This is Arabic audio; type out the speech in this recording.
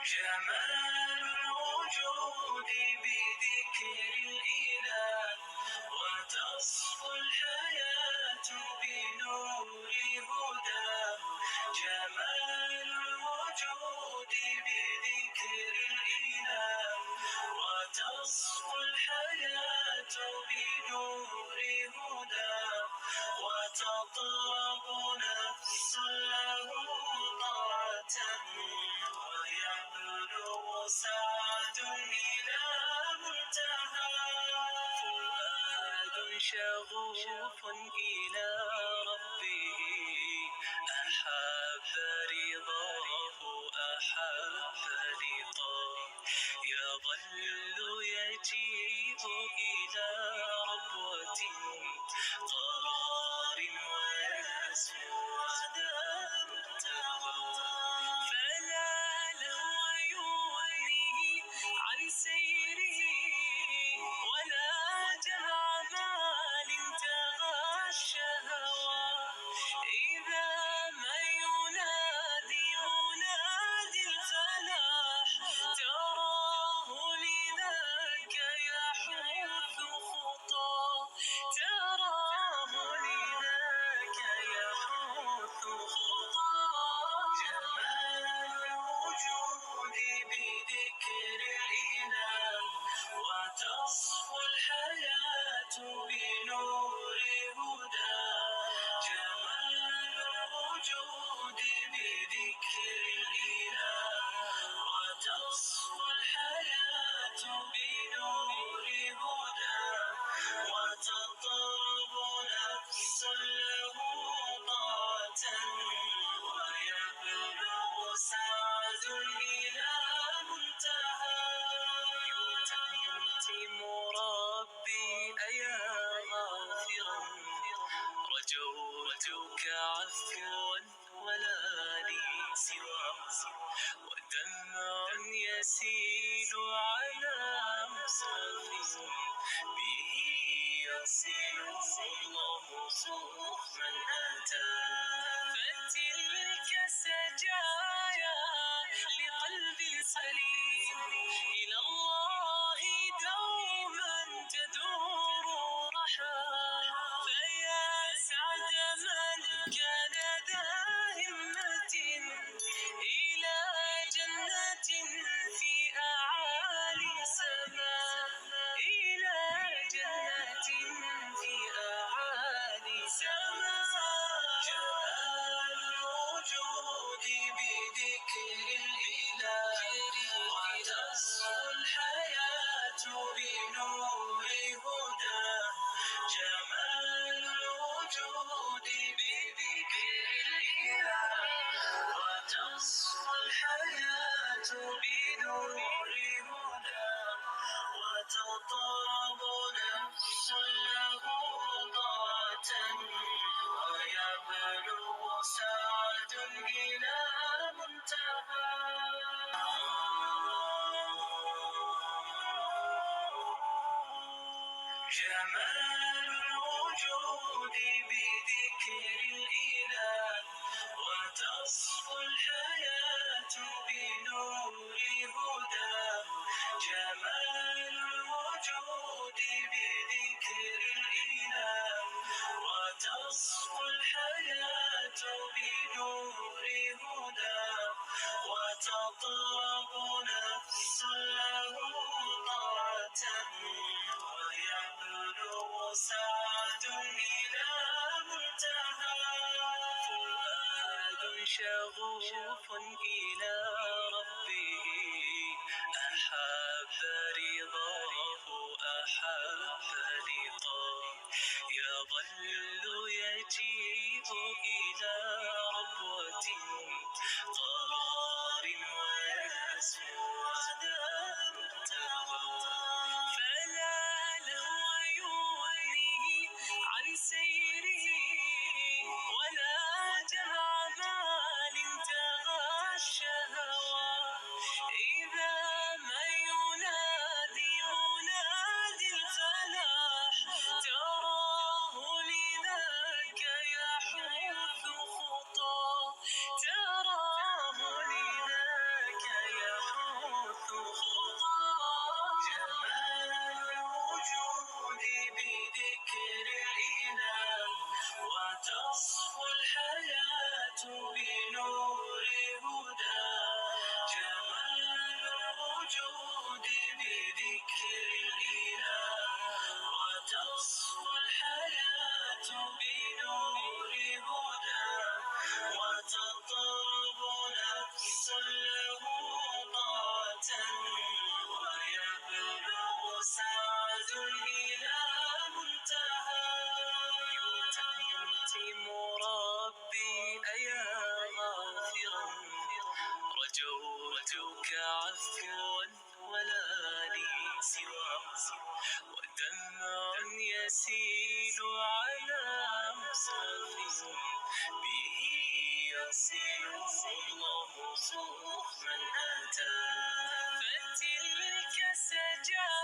جمال الوجود بذكر الإله، وتصفو الحياة بنور هداه. جمال الوجود بذكر الإله، وتصفو الحياة بنور هداه. وتطلب نفس له طاعة، ويبلغ سعد إلى منتهى. فؤاد شغوف إلى ربه، أحب رضاه أحب لقاه. يظل يجيء إلى ربوة قرار، ويسمو على منتهى. فلا لهو يغنيه عن سيره، ولا جمع مال تغى الشهوى. إذا ما ينادي منادي الفلاح، تراه لذاك يحث خطاه. تراه لذاك يحث خطاه. جمال الوجود بذكر الإله، وتصفو الحياة بنور هداه. جمال الوجود بذكر الإله، وتصفو الحياة بنور هداه. وتطلب نفس له طاعة، ويبلغ سعد إلى منتهى. يتم ربي أيا غافرا، رجوتك عفوا ولا لي سوى. ودمع يسيل على مصرف، به يصل الله صوف من أتى. فتلك سجايا لقلب سليم، إلى الله دوما تدور رحى. فيا سعد من كان ذا همة، إلى جنة في أعالي سماء. إلى جنة في أعالي سماء. جمال الوجود بذكر الإله، وتصفو الحياة بنور هداه. جمال الوجود بذكر الإله، وتصفو الحياة بنور هداه. وتطلب نفس له طاعة، ويبلغ سعد إلى منتهى. جمال الوجود بذكر الإله، وتصفو الحياة بنور هداه. جمال الوجود بذكر الإله، وتصفو الحياة بنور هداه. وتطلب نفس له طاعة، ويبلغ سعد إلى منتهى. فؤاد شغوف إلى ربه، أحب رضاه أحب لقاه. يظل يجيء إلى ربوة قرار، ويسمو على منتهى. فلا لهو يغنيه عن سيره، ولا جمع مال تغى الشهوى. إذا ما ينادي منادي الفلاح، تراه لذاك يحث خطاه. تراه لذاك يحث تصفو الحياة بنور هدى، جمال الوجود بذكر الإله. وتصفو الحياة بنور هدى، وتطرب نفس له طاعة، ويبلغ سعد إلى منتهى. يتم ربي أيا غافرا، رجوتك عفوا ولا لي سوى، ودمع يسيل على مصحف به يصل الله من أتى. فتلك سجايا